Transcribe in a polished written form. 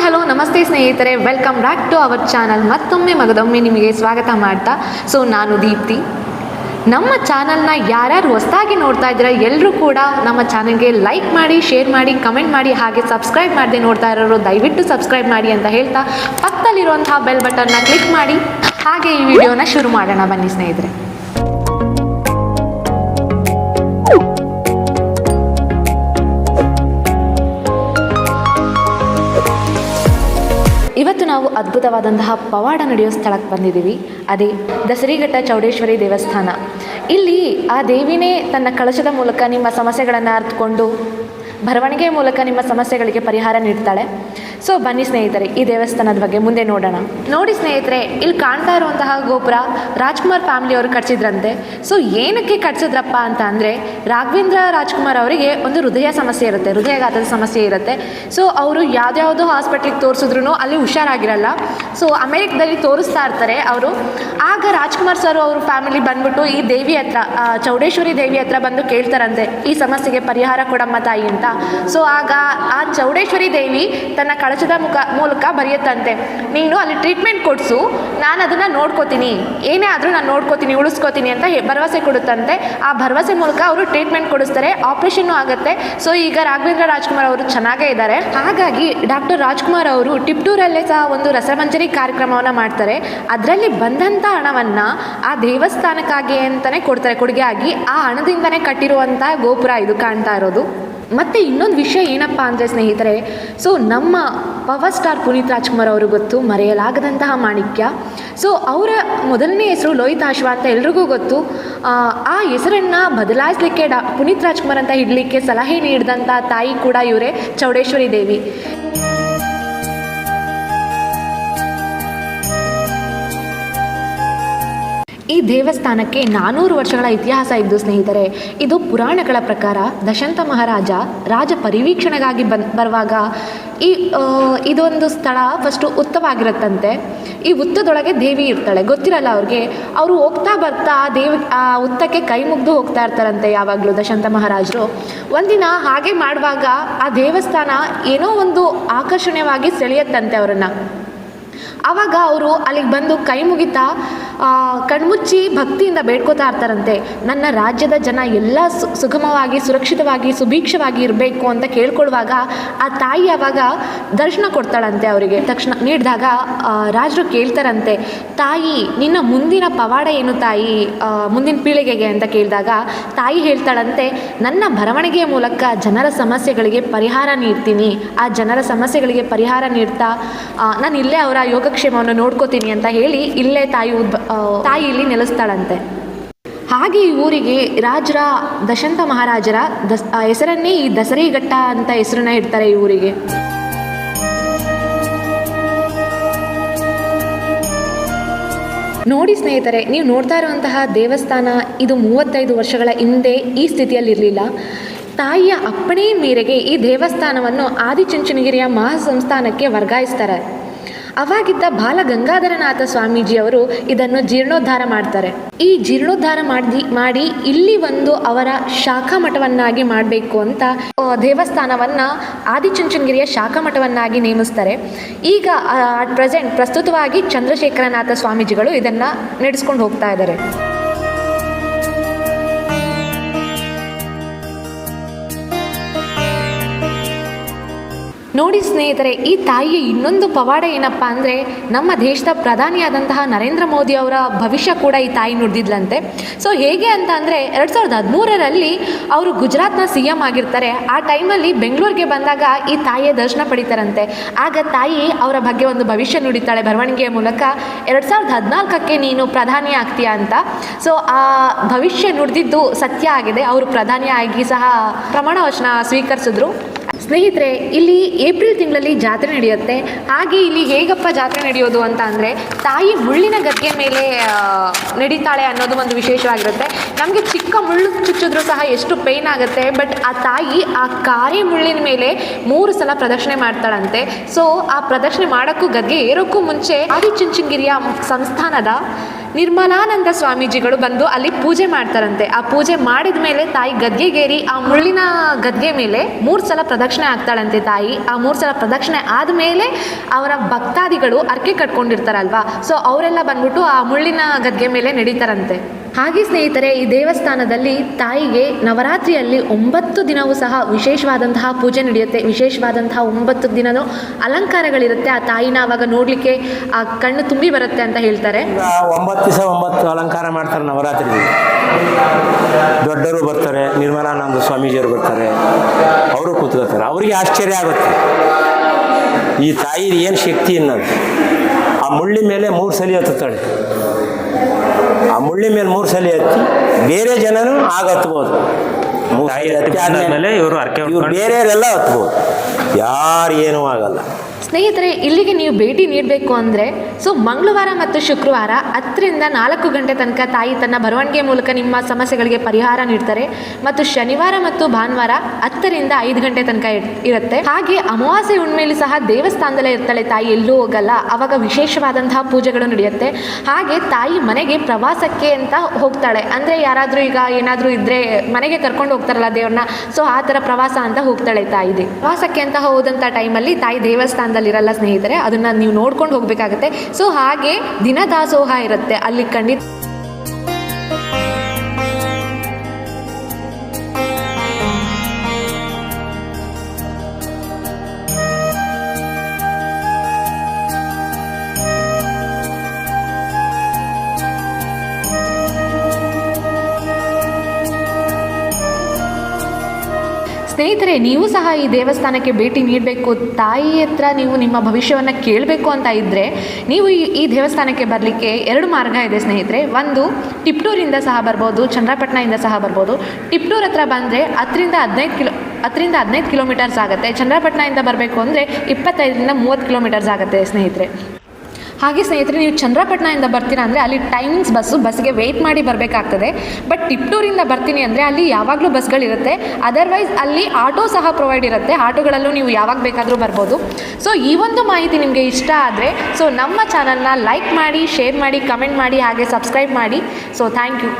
Hello ನಮಸ್ತೆ ಸ್ನೇಹಿತರೆ, welcome back to our channel. ಮತ್ತೊಮ್ಮೆ ಮಗದೊಮ್ಮೆ ನಿಮಗೆ ಸ್ವಾಗತ ಮಾಡ್ತಾ ನಾನು ದೀಪ್ತಿ. ನಮ್ಮ ಚಾನಲ್ನ ಯಾರ್ಯಾರು ಹೊಸದಾಗಿ ನೋಡ್ತಾ ಇದ್ದೀರಾ ಎಲ್ಲರೂ ಕೂಡ ನಮ್ಮ ಚಾನಲ್ಗೆ ಲೈಕ್ ಮಾಡಿ, ಶೇರ್ ಮಾಡಿ, ಕಮೆಂಟ್ ಮಾಡಿ, ಹಾಗೆ ಸಬ್ಸ್ಕ್ರೈಬ್ ಮಾಡದೆ ನೋಡ್ತಾ ಇರೋರು ದಯವಿಟ್ಟು ಸಬ್ಸ್ಕ್ರೈಬ್ ಮಾಡಿ ಅಂತ ಹೇಳ್ತಾ ಪಕ್ಕದಲ್ಲಿರುವಂತಹ ಬೆಲ್ ಬಟನ್ನ ಕ್ಲಿಕ್ ಮಾಡಿ. ಹಾಗೆ ಈ ವಿಡಿಯೋನ ಶುರು ಮಾಡೋಣ ಬನ್ನಿ ಸ್ನೇಹಿತರೆ. ಇವತ್ತು ನಾವು ಅದ್ಭುತವಾದಂತಹ ಪವಾಡ ನಡೆಯೋ ಸ್ಥಳಕ್ಕೆ ಬಂದಿದ್ದೀವಿ. ಅದೇ ದಸರಿಘಟ್ಟ ಚೌಡೇಶ್ವರಿ ದೇವಸ್ಥಾನ. ಇಲ್ಲಿ ಆ ದೇವಿನೇ ತನ್ನ ಕಳಶದ ಮೂಲಕ ನಿಮ್ಮ ಸಮಸ್ಯೆಗಳನ್ನು ಅರ್ಥಕೊಂಡು ಬರವಣಿಗೆ ಮೂಲಕ ನಿಮ್ಮ ಸಮಸ್ಯೆಗಳಿಗೆ ಪರಿಹಾರ ನೀಡ್ತಾಳೆ. ಸೊ ಬನ್ನಿ ಸ್ನೇಹಿತರೆ, ಈ ದೇವಸ್ಥಾನದ ಬಗ್ಗೆ ಮುಂದೆ ನೋಡೋಣ. ನೋಡಿ ಸ್ನೇಹಿತರೆ, ಇಲ್ಲಿ ಕಾಣ್ತಾ ಇರುವಂತಹ ಗೋಪುರ ರಾಜ್ಕುಮಾರ್ ಫ್ಯಾಮಿಲಿಯವರು ಕಟ್ಸಿದ್ರಂತೆ. ಸೊ ಏನಕ್ಕೆ ಕಟ್ಸಿದ್ರಪ್ಪ ಅಂತ ಅಂದರೆ, ರಾಘವೇಂದ್ರ ರಾಜ್ಕುಮಾರ್ ಅವರಿಗೆ ಒಂದು ಹೃದಯ ಸಮಸ್ಯೆ ಇರುತ್ತೆ, ಹೃದಯಾಘಾತದ ಸಮಸ್ಯೆ ಇರುತ್ತೆ. ಸೊ ಅವರು ಯಾವುದ್ಯಾವುದೋ ಹಾಸ್ಪಿಟ್ಲಿಗೆ ತೋರಿಸಿದ್ರು ಅಲ್ಲಿ ಹುಷಾರಾಗಿರಲ್ಲ. ಸೊ ಅಮೆರಿಕದಲ್ಲಿ ತೋರಿಸ್ತಾ ಇರ್ತಾರೆ ಅವರು. ಆಗ ರಾಜ್ಕುಮಾರ್ ಸರ್ ಅವರು ಫ್ಯಾಮಿಲಿ ಬಂದ್ಬಿಟ್ಟು ಈ ದೇವಿ ಹತ್ರ, ಚೌಡೇಶ್ವರಿ ದೇವಿ ಹತ್ರ ಬಂದು ಕೇಳ್ತಾರಂತೆ, ಈ ಸಮಸ್ಯೆಗೆ ಪರಿಹಾರ ಕೊಡಮ್ಮ ತಾಯಿ ಅಂತ. ಸೊ ಆಗ ಆ ಚೌಡೇಶ್ವರಿ ದೇವಿ ತನ್ನ ಕಳಚದ ಮೂಲಕ ಬರೆಯುತ್ತಂತೆ, ನೀನು ಅಲ್ಲಿ ಟ್ರೀಟ್ಮೆಂಟ್ ಕೊಡಿಸು, ನಾನು ಅದನ್ನು ನೋಡ್ಕೋತೀನಿ, ಏನೇ ಆದರೂ ನಾನು ನೋಡ್ಕೋತೀನಿ, ಉಳಿಸ್ಕೋತೀನಿ ಅಂತ ಭರವಸೆ ಕೊಡುತ್ತಂತೆ. ಆ ಭರವಸೆ ಮೂಲಕ ಅವರು ಟ್ರೀಟ್ಮೆಂಟ್ ಕೊಡಿಸ್ತಾರೆ, ಆಪರೇಷನ್ನು ಆಗುತ್ತೆ. ಸೊ ಈಗ ರಾಘವೇಂದ್ರ ರಾಜ್ಕುಮಾರ್ ಅವರು ಚೆನ್ನಾಗೇ ಇದ್ದಾರೆ. ಹಾಗಾಗಿ ಡಾಕ್ಟರ್ ರಾಜ್ಕುಮಾರ್ ಅವರು ಟಿಪ್ಟೂರಲ್ಲೇ ಸಹ ಒಂದು ರಸಮಂಜರಿ ಕಾರ್ಯಕ್ರಮವನ್ನು ಮಾಡ್ತಾರೆ. ಅದರಲ್ಲಿ ಬಂದಂಥ ಹಣವನ್ನು ಆ ದೇವಸ್ಥಾನಕ್ಕಾಗಿ ಅಂತಲೇ ಕೊಡ್ತಾರೆ, ಕೊಡುಗೆ ಆಗಿ. ಆ ಹಣದಿಂದನೇ ಕಟ್ಟಿರುವಂಥ ಗೋಪುರ ಇದು ಕಾಣ್ತಾ ಇರೋದು. ಮತ್ತು ಇನ್ನೊಂದು ವಿಷಯ ಏನಪ್ಪ ಅಂದರೆ ಸ್ನೇಹಿತರೆ, ಸೊ ನಮ್ಮ ಪವರ್ ಸ್ಟಾರ್ ಪುನೀತ್ ರಾಜ್ಕುಮಾರ್ ಅವರು ಗೊತ್ತು, ಮರೆಯಲಾಗದಂತಹ ಮಾಣಿಕ್ಯ. ಸೊ ಅವರ ಮೊದಲನೇ ಹೆಸರು ಲೋಹಿತಾಶ್ವ ಅಂತ ಎಲ್ರಿಗೂ ಗೊತ್ತು. ಆ ಹೆಸರನ್ನು ಬದಲಾಯಿಸಲಿಕ್ಕೆ ಪುನೀತ್ ರಾಜ್ಕುಮಾರ್ ಅಂತ ಇಡಲಿಕ್ಕೆ ಸಲಹೆ ನೀಡಿದಂಥ ತಾಯಿ ಕೂಡ ಇವರೇ, ಚೌಡೇಶ್ವರಿ ದೇವಿ. ಈ ದೇವಸ್ಥಾನಕ್ಕೆ 400 ವರ್ಷಗಳ ಇತಿಹಾಸ ಇದ್ದು ಸ್ನೇಹಿತರೆ, ಇದು ಪುರಾಣಗಳ ಪ್ರಕಾರ ದಶಂತ ಮಹಾರಾಜ ರಾಜ ಪರಿವೀಕ್ಷಣೆಗಾಗಿ ಬರುವಾಗ ಇದೊಂದು ಸ್ಥಳ ಫಸ್ಟು ಉತ್ತವಾಗಿರುತ್ತಂತೆ. ಈ ಉತ್ತದೊಳಗೆ ದೇವಿ ಇರ್ತಾಳೆ, ಗೊತ್ತಿರಲ್ಲ ಅವ್ರಿಗೆ. ಅವರು ಹೋಗ್ತಾ ಬರ್ತಾ ಆ ಉತ್ತಕ್ಕೆ ಕೈ ಮುಗ್ದು ಹೋಗ್ತಾ ಇರ್ತಾರಂತೆ ಯಾವಾಗಲೂ ದಶಂತ ಮಹಾರಾಜರು. ಒಂದಿನ ಹಾಗೆ ಮಾಡುವಾಗ ಆ ದೇವಸ್ಥಾನ ಏನೋ ಒಂದು ಆಕರ್ಷಣೀಯವಾಗಿ ಸೆಳೆಯತ್ತಂತೆ ಅವರನ್ನು. ಆವಾಗ ಅವರು ಅಲ್ಲಿಗೆ ಬಂದು ಕೈ ಮುಗಿತಾ ಕಣ್ಮುಚ್ಚಿ ಭಕ್ತಿಯಿಂದ ಬೇಡ್ಕೋತಾ ಇರ್ತಾರಂತೆ, ನನ್ನ ರಾಜ್ಯದ ಜನ ಎಲ್ಲ ಸುಗಮವಾಗಿ, ಸುರಕ್ಷಿತವಾಗಿ, ಸುಭೀಕ್ಷವಾಗಿ ಇರಬೇಕು ಅಂತ ಕೇಳ್ಕೊಳ್ಳುವಾಗ ಆ ತಾಯಿ ಆವಾಗ ದರ್ಶನ ಕೊಡ್ತಾಳಂತೆ ಅವರಿಗೆ. ತಕ್ಷಣ ನೀಡಿದಾಗ ರಾಜರು ಕೇಳ್ತಾರಂತೆ, ತಾಯಿ ನಿನ್ನ ಮುಂದಿನ ಪವಾಡ ಏನು ತಾಯಿ, ಮುಂದಿನ ಪೀಳಿಗೆಗೆ ಅಂತ ಕೇಳಿದಾಗ ತಾಯಿ ಹೇಳ್ತಾಳಂತೆ, ನನ್ನ ಬರವಣಿಗೆಯ ಮೂಲಕ ಜನರ ಸಮಸ್ಯೆಗಳಿಗೆ ಪರಿಹಾರ ನೀಡ್ತೀನಿ, ಆ ಜನರ ಸಮಸ್ಯೆಗಳಿಗೆ ಪರಿಹಾರ ನೀಡ್ತಾ ನಾನು ಇಲ್ಲೇ ಅವರ ಯೋಗಕ್ಷೇಮವನ್ನು ನೋಡ್ಕೋತೀನಿ ಅಂತ ಹೇಳಿ ಇಲ್ಲೇ ತಾಯಿ ಇಲ್ಲಿ ನೆಲೆಸ್ತಾಳಂತೆ. ಹಾಗೆ ಈ ಊರಿಗೆ ರಾಜರ ದಶಂತ ಮಹಾರಾಜರ ಹೆಸರನ್ನೇ ಈ ದಸರಿಘಟ್ಟ ಅಂತ ಹೆಸರನ್ನ ಇಡ್ತಾರೆ ಈ ಊರಿಗೆ. ನೋಡಿ ಸ್ನೇಹಿತರೆ, ನೀವು ನೋಡ್ತಾ ಇರುವಂತಹ ದೇವಸ್ಥಾನ ಇದು 35 ವರ್ಷಗಳ ಹಿಂದೆ ಈ ಸ್ಥಿತಿಯಲ್ಲಿರಲಿಲ್ಲ. ತಾಯಿಯ ಅಪ್ಪಣೆ ಮೇರೆಗೆ ಈ ದೇವಸ್ಥಾನವನ್ನು ಆದಿಚುಂಚನಗಿರಿಯ ಮಹಾಸಂಸ್ಥಾನಕ್ಕೆ ವರ್ಗಾಯಿಸ್ತಾರೆ. ಅವಾಗಿದ್ದ ಬಾಲಗಂಗಾಧರನಾಥ ಸ್ವಾಮೀಜಿಯವರು ಇದನ್ನು ಜೀರ್ಣೋದ್ಧಾರ ಮಾಡ್ತಾರೆ. ಈ ಜೀರ್ಣೋದ್ಧಾರ ಮಾಡಿ ಇಲ್ಲಿ ಒಂದು ಅವರ ಶಾಖಾ ಮಠವನ್ನಾಗಿ ಮಾಡಬೇಕು ಅಂತ ದೇವಸ್ಥಾನವನ್ನು ಆದಿಚುಂಚನಗಿರಿಯ ಶಾಖಾ ಮಠವನ್ನಾಗಿ ನೇಮಿಸ್ತಾರೆ. ಈಗ ಪ್ರಸ್ತುತವಾಗಿ ಚಂದ್ರಶೇಖರನಾಥ ಸ್ವಾಮೀಜಿಗಳು ಇದನ್ನು ನಡೆಸ್ಕೊಂಡು ಹೋಗ್ತಾ ಇದ್ದಾರೆ. ನೋಡಿ ಸ್ನೇಹಿತರೆ, ಈ ತಾಯಿಯ ಇನ್ನೊಂದು ಪವಾಡ ಏನಪ್ಪ ಅಂದರೆ, ನಮ್ಮ ದೇಶದ ಪ್ರಧಾನಿಯಾದಂತಹ ನರೇಂದ್ರ ಮೋದಿ ಅವರ ಭವಿಷ್ಯ ಕೂಡ ಈ ತಾಯಿ ನುಡಿದಿದ್ಲಂತೆ. ಸೊ ಹೇಗೆ ಅಂತ ಅಂದರೆ, 2013ರಲ್ಲಿ ಅವರು ಗುಜರಾತ್ನ CM ಆಗಿರ್ತಾರೆ. ಆ ಟೈಮಲ್ಲಿ ಬೆಂಗಳೂರಿಗೆ ಬಂದಾಗ ಈ ತಾಯಿಯ ದರ್ಶನ ಪಡಿತಾರಂತೆ. ಆಗ ತಾಯಿ ಅವರ ಬಗ್ಗೆ ಒಂದು ಭವಿಷ್ಯ ನುಡಿತಾಳೆ ಬರವಣಿಗೆಯ ಮೂಲಕ, 2014ಕ್ಕೆ ನೀನು ಪ್ರಧಾನಿ ಆಗ್ತೀಯಾ ಅಂತ. ಸೊ ಆ ಭವಿಷ್ಯ ನುಡಿದಿದ್ದು ಸತ್ಯ ಆಗಿದೆ. ಅವರು ಪ್ರಧಾನಿಯಾಗಿ ಸಹ ಪ್ರಮಾಣ ವಚನ ಸ್ವೀಕರಿಸಿದ್ರು. ಸ್ನೇಹಿತರೆ, ಇಲ್ಲಿ ಏಪ್ರಿಲ್ ತಿಂಗಳಲ್ಲಿ ಜಾತ್ರೆ ನಡೆಯುತ್ತೆ. ಹಾಗೆ ಇಲ್ಲಿ ಹೇಗಪ್ಪ ಜಾತ್ರೆ ನಡೆಯೋದು ಅಂತ ಅಂದರೆ, ತಾಯಿ ಮುಳ್ಳಿನ ಗದ್ದೆ ಮೇಲೆ ನಡೀತಾಳೆ ಅನ್ನೋದು ಒಂದು ವಿಶೇಷವಾಗಿರುತ್ತೆ. ನಮಗೆ ಚಿಕ್ಕ ಮುಳ್ಳು ಚುಚ್ಚಿದ್ರೂ ಸಹ ಎಷ್ಟು ಪೇಯ್ನ್ ಆಗುತ್ತೆ, ಬಟ್ ಆ ತಾಯಿ ಆ ಕಾರೆ ಮುಳ್ಳಿನ ಮೇಲೆ 3 ಸಲ ಪ್ರದಕ್ಷಿಣೆ ಮಾಡ್ತಾಳಂತೆ. ಸೊ ಆ ಪ್ರದಕ್ಷಿಣೆ ಮಾಡೋಕ್ಕೂ ಗದ್ಗೆ ಏರೋಕ್ಕೂ ಮುಂಚೆ ಆದಿಚುಂಚನಗಿರಿಯ ಸಂಸ್ಥಾನದ ನಿರ್ಮಲಾನಂದ ಸ್ವಾಮೀಜಿಗಳು ಬಂದು ಅಲ್ಲಿ ಪೂಜೆ ಮಾಡ್ತಾರಂತೆ. ಆ ಪೂಜೆ ಮಾಡಿದ ಮೇಲೆ ತಾಯಿ ಗದ್ಗೆಗೇರಿ ಆ ಮುಳ್ಳಿನ ಗದ್ಗೆ ಮೇಲೆ 3 ಸಲ ಪ್ರದಕ್ಷಿಣೆ ಆಗ್ತಾಳಂತೆ ತಾಯಿ. ಆ 3 ಸಲ ಪ್ರದಕ್ಷಿಣೆ ಆದಮೇಲೆ ಅವರ ಭಕ್ತಾದಿಗಳು ಅರ್ಕೆ ಕಟ್ಕೊಂಡಿರ್ತಾರಲ್ವಾ, ಸೊ ಅವರೆಲ್ಲ ಬಂದ್ಬಿಟ್ಟು ಆ ಮುಳ್ಳಿನ ಗದ್ಗೆ ಮೇಲೆ ನಡೀತಾರಂತೆ. ಹಾಗೆ ಸ್ನೇಹಿತರೆ, ಈ ದೇವಸ್ಥಾನದಲ್ಲಿ ತಾಯಿಗೆ ನವರಾತ್ರಿಯಲ್ಲಿ 9 ದಿನವೂ ಸಹ ವಿಶೇಷವಾದಂತಹ ಪೂಜೆ ನಡೆಯುತ್ತೆ. ವಿಶೇಷವಾದಂತಹ 9 ದಿನವೂ ಅಲಂಕಾರಗಳಿರುತ್ತೆ. ಆ ತಾಯಿನ ಆವಾಗ ನೋಡಲಿಕ್ಕೆ ಆ ಕಣ್ಣು ತುಂಬಿ ಬರುತ್ತೆ ಅಂತ ಹೇಳ್ತಾರೆ. 9 ದಿವಸ 9 ಅಲಂಕಾರ ಮಾಡ್ತಾರೆ ನವರಾತ್ರಿ. ದೊಡ್ಡವರು ಬರ್ತಾರೆ, ನಿರ್ಮಲಾನಂದ ಸ್ವಾಮೀಜಿಯವರು ಬರ್ತಾರೆ, ಅವರು ಕೂತ್ಕೋತಾರೆ. ಅವರಿಗೆ ಆಶ್ಚರ್ಯ ಆಗುತ್ತೆ ಈ ತಾಯಿ ಏನು ಶಕ್ತಿ ಅನ್ನೋದು. ಆ ಮುಳ್ಳಿ ಮೇಲೆ 3 ಸಲ ಹತ್ತುತ್ತಾಳೆ. ಆ ಮುಳ್ಳಿ ಮೇಲೆ 3 ಸಲ ಹತ್ತಿ ಬೇರೆ ಜನನು ಆಗ ಹತ್ಬೋದು. ಇವರು ಬೇರೆಯವರೆಲ್ಲ ಹತ್ಬೋದು, ಯಾರು ಏನೂ ಆಗಲ್ಲ. ಸ್ನೇಹಿತರೆ, ಇಲ್ಲಿಗೆ ನೀವು ಭೇಟಿ ನೀಡಬೇಕು ಅಂದರೆ ಮಂಗಳವಾರ ಮತ್ತು ಶುಕ್ರವಾರ 10ರಿಂದ 4 ಗಂಟೆ ತನಕ ತಾಯಿ ತನ್ನ ಬರವಣಿಗೆ ಮೂಲಕ ನಿಮ್ಮ ಸಮಸ್ಯೆಗಳಿಗೆ ಪರಿಹಾರ ನೀಡ್ತಾರೆ. ಮತ್ತು ಶನಿವಾರ ಮತ್ತು ಭಾನುವಾರ 10ರಿಂದ 5 ಗಂಟೆ ತನಕ ಇರುತ್ತೆ. ಹಾಗೆ ಅಮಾವಾಸ್ಯೆ ಹುಣ್ಣಿಮೆಯಲ್ಲಿ ಸಹ ದೇವಸ್ಥಾನದಲ್ಲೇ ಇರ್ತಾಳೆ ತಾಯಿ, ಎಲ್ಲೂ ಹೋಗಲ್ಲ. ಆವಾಗ ವಿಶೇಷವಾದಂತಹ ಪೂಜೆಗಳು ನಡೆಯುತ್ತೆ. ಹಾಗೆ ತಾಯಿ ಮನೆಗೆ ಪ್ರವಾಸಕ್ಕೆ ಅಂತ ಹೋಗ್ತಾಳೆ. ಅಂದರೆ ಯಾರಾದರೂ ಈಗ ಏನಾದರೂ ಇದ್ದರೆ ಮನೆಗೆ ಕರ್ಕೊಂಡು ಹೋಗ್ತಾರಲ್ಲ ದೇವ್ರನ್ನ, ಸೊ ಆ ಥರ ಪ್ರವಾಸ ಅಂತ ಹೋಗ್ತಾಳೆ ತಾಯಿದೆ. ಪ್ರವಾಸಕ್ಕೆ ಅಂತ ಹೋದಂಥ ಟೈಮಲ್ಲಿ ತಾಯಿ ದೇವಸ್ಥಾನದಲ್ಲಿರಲ್ಲ ಸ್ನೇಹಿತರೆ, ಅದನ್ನು ನೀವು ನೋಡ್ಕೊಂಡು ಹೋಗಬೇಕಾಗುತ್ತೆ. ಸೊ ಹಾಗೆ ದಿನ ದಾಸೋಹ ಇರುತ್ತೆ ಅಲ್ಲಿ ಖಂಡಿತ. ಸ್ನೇಹಿತರೆ, ನೀವು ಸಹ ಈ ದೇವಸ್ಥಾನಕ್ಕೆ ಭೇಟಿ ನೀಡಬೇಕು, ತಾಯಿ ಹತ್ರ ನೀವು ನಿಮ್ಮ ಭವಿಷ್ಯವನ್ನು ಕೇಳಬೇಕು ಅಂತ ಇದ್ದರೆ ನೀವು ಈ ದೇವಸ್ಥಾನಕ್ಕೆ ಬರಲಿಕ್ಕೆ 2 ಮಾರ್ಗ ಇದೆ ಸ್ನೇಹಿತರೆ. ಒಂದು ಟಿಪ್ಟೂರಿಂದ ಸಹ ಬರ್ಬೋದು, ಚನ್ನರಾಯಪಟ್ಟಣದಿಂದ ಸಹ ಬರ್ಬೋದು. ಟಿಪ್ಟೂರ್ ಹತ್ರ ಬಂದರೆ 10ರಿಂದ 15 ಕಿಲೋಮೀಟರ್ಸ್ ಆಗುತ್ತೆ. ಚನ್ನರಾಯಪಟ್ಟಣದಿಂದ ಬರಬೇಕು ಅಂದರೆ 25ರಿಂದ 30 ಕಿಲೋಮೀಟರ್ಸ್ ಆಗುತ್ತೆ ಸ್ನೇಹಿತರೆ. ಹಾಗೆ ಸ್ನೇಹಿತರೆ, ನೀವು ಚನ್ನರಾಯಪಟ್ಟಣದಿಂದ ಬರ್ತೀರಾ ಅಂದರೆ ಅಲ್ಲಿ ಟೈಮಿಂಗ್ಸ್ ಬಸ್ಸಿಗೆ ವೆಯ್ಟ್ ಮಾಡಿ ಬರಬೇಕಾಗ್ತದೆ. ಬಟ್ ಟಿಪ್ಟೂರಿಂದ ಬರ್ತೀನಿ ಅಂದರೆ ಅಲ್ಲಿ ಯಾವಾಗಲೂ ಬಸ್ಗಳಿರುತ್ತೆ. ಅದರ್ವೈಸ್ ಅಲ್ಲಿ ಆಟೋ ಸಹ ಪ್ರೊವೈಡ್ ಇರುತ್ತೆ. ಆಟೋಗಳಲ್ಲೂ ನೀವು ಯಾವಾಗ ಬೇಕಾದರೂ ಬರ್ಬೋದು. ಸೊ ಈ ಒಂದು ಮಾಹಿತಿ ನಿಮಗೆ ಇಷ್ಟ ಆದರೆ ನಮ್ಮ ಚಾನಲ್ನ ಲೈಕ್ ಮಾಡಿ, ಶೇರ್ ಮಾಡಿ, ಕಮೆಂಟ್ ಮಾಡಿ, ಹಾಗೆ ಸಬ್ಸ್ಕ್ರೈಬ್ ಮಾಡಿ. So thank you.